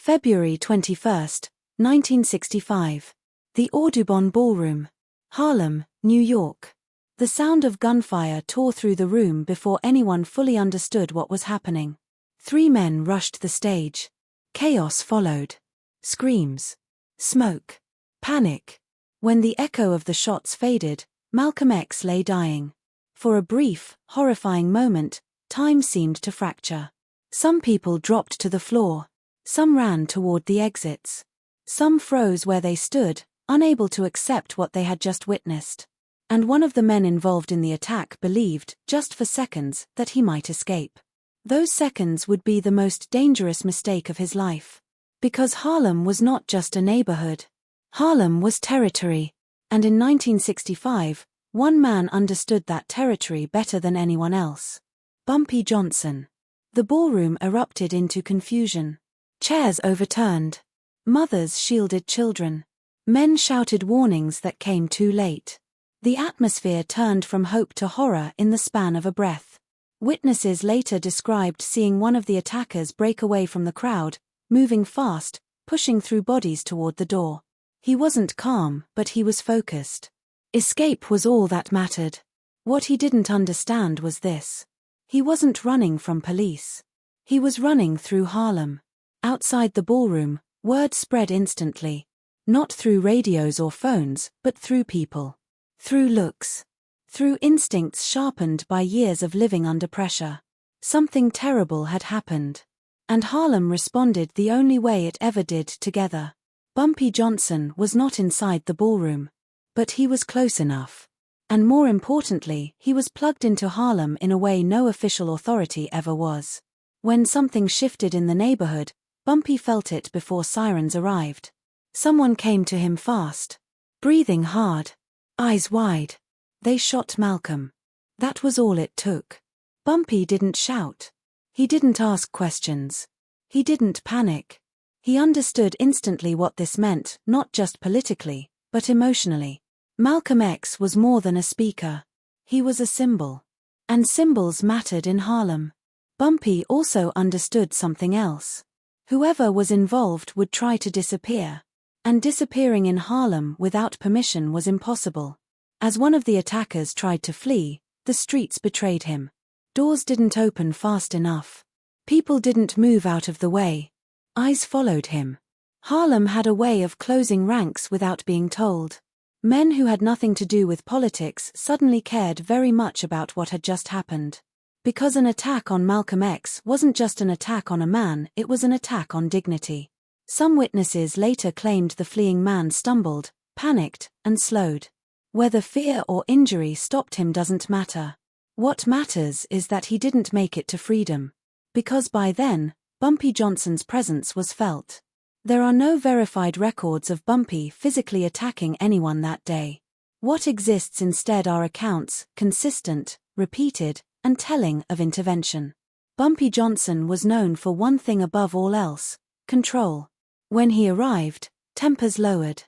February 21, 1965. The Audubon Ballroom, Harlem, New York. The sound of gunfire tore through the room before anyone fully understood what was happening. 3 men rushed the stage. Chaos followed. Screams. Smoke. Panic. When the echo of the shots faded, Malcolm X lay dying. For a brief, horrifying moment, time seemed to fracture. Some people dropped to the floor. Some ran toward the exits. Some froze where they stood, unable to accept what they had just witnessed. And one of the men involved in the attack believed, just for seconds, that he might escape. Those seconds would be the most dangerous mistake of his life. Because Harlem was not just a neighborhood. Harlem was territory. And in 1965, one man understood that territory better than anyone else. Bumpy Johnson. The ballroom erupted into confusion. Chairs overturned. Mothers shielded children. Men shouted warnings that came too late. The atmosphere turned from hope to horror in the span of a breath. Witnesses later described seeing one of the attackers break away from the crowd, moving fast, pushing through bodies toward the door. He wasn't calm, but he was focused. Escape was all that mattered. What he didn't understand was this. He wasn't running from police. He was running through Harlem. Outside the ballroom, word spread instantly. Not through radios or phones, but through people. Through looks. Through instincts sharpened by years of living under pressure. Something terrible had happened. And Harlem responded the only way it ever did, together. Bumpy Johnson was not inside the ballroom. But he was close enough. And more importantly, he was plugged into Harlem in a way no official authority ever was. When something shifted in the neighborhood, Bumpy felt it before sirens arrived. Someone came to him fast. Breathing hard. Eyes wide. They shot Malcolm. That was all it took. Bumpy didn't shout. He didn't ask questions. He didn't panic. He understood instantly what this meant, not just politically, but emotionally. Malcolm X was more than a speaker. He was a symbol. And symbols mattered in Harlem. Bumpy also understood something else. Whoever was involved would try to disappear. And disappearing in Harlem without permission was impossible. As one of the attackers tried to flee, the streets betrayed him. Doors didn't open fast enough. People didn't move out of the way. Eyes followed him. Harlem had a way of closing ranks without being told. Men who had nothing to do with politics suddenly cared very much about what had just happened. Because an attack on Malcolm X wasn't just an attack on a man, it was an attack on dignity. Some witnesses later claimed the fleeing man stumbled, panicked, and slowed. Whether fear or injury stopped him doesn't matter. What matters is that he didn't make it to freedom. Because by then, Bumpy Johnson's presence was felt. There are no verified records of Bumpy physically attacking anyone that day. What exists instead are accounts, consistent, repeated, and telling of intervention. Bumpy Johnson was known for one thing above all else: control. When he arrived, tempers lowered.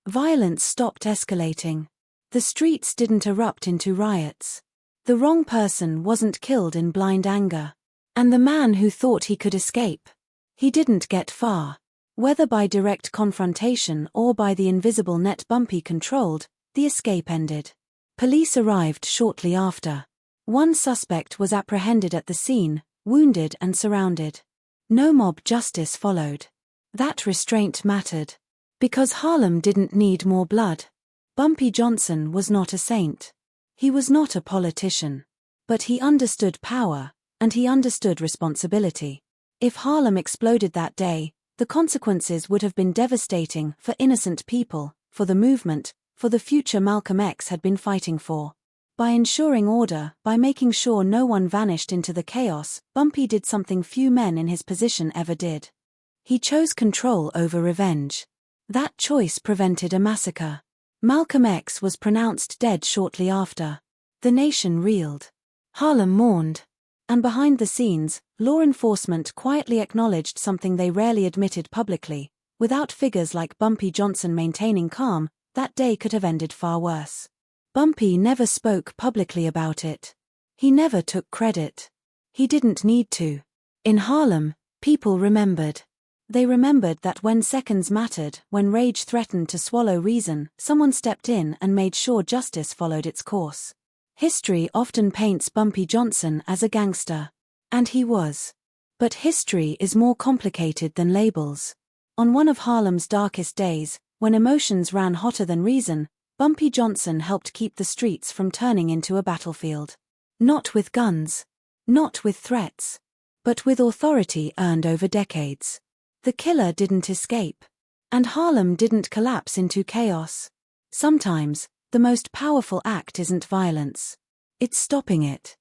Violence stopped escalating. The streets didn't erupt into riots. The wrong person wasn't killed in blind anger. And the man who thought he could escape, he didn't get far. Whether by direct confrontation or by the invisible net Bumpy controlled, the escape ended. Police arrived shortly after. One suspect was apprehended at the scene, wounded and surrounded. No mob justice followed. That restraint mattered. Because Harlem didn't need more blood. Bumpy Johnson was not a saint. He was not a politician. But he understood power, and he understood responsibility. If Harlem exploded that day, the consequences would have been devastating for innocent people, for the movement, for the future Malcolm X had been fighting for. By ensuring order, by making sure no one vanished into the chaos, Bumpy did something few men in his position ever did. He chose control over revenge. That choice prevented a massacre. Malcolm X was pronounced dead shortly after. The nation reeled. Harlem mourned. And behind the scenes, law enforcement quietly acknowledged something they rarely admitted publicly. Without figures like Bumpy Johnson maintaining calm, that day could have ended far worse. Bumpy never spoke publicly about it. He never took credit. He didn't need to. In Harlem, people remembered. They remembered that when seconds mattered, when rage threatened to swallow reason, someone stepped in and made sure justice followed its course. History often paints Bumpy Johnson as a gangster. And he was. But history is more complicated than labels. On one of Harlem's darkest days, when emotions ran hotter than reason, Bumpy Johnson helped keep the streets from turning into a battlefield. Not with guns. Not with threats. But with authority earned over decades. The killer didn't escape. And Harlem didn't collapse into chaos. Sometimes, the most powerful act isn't violence. It's stopping it.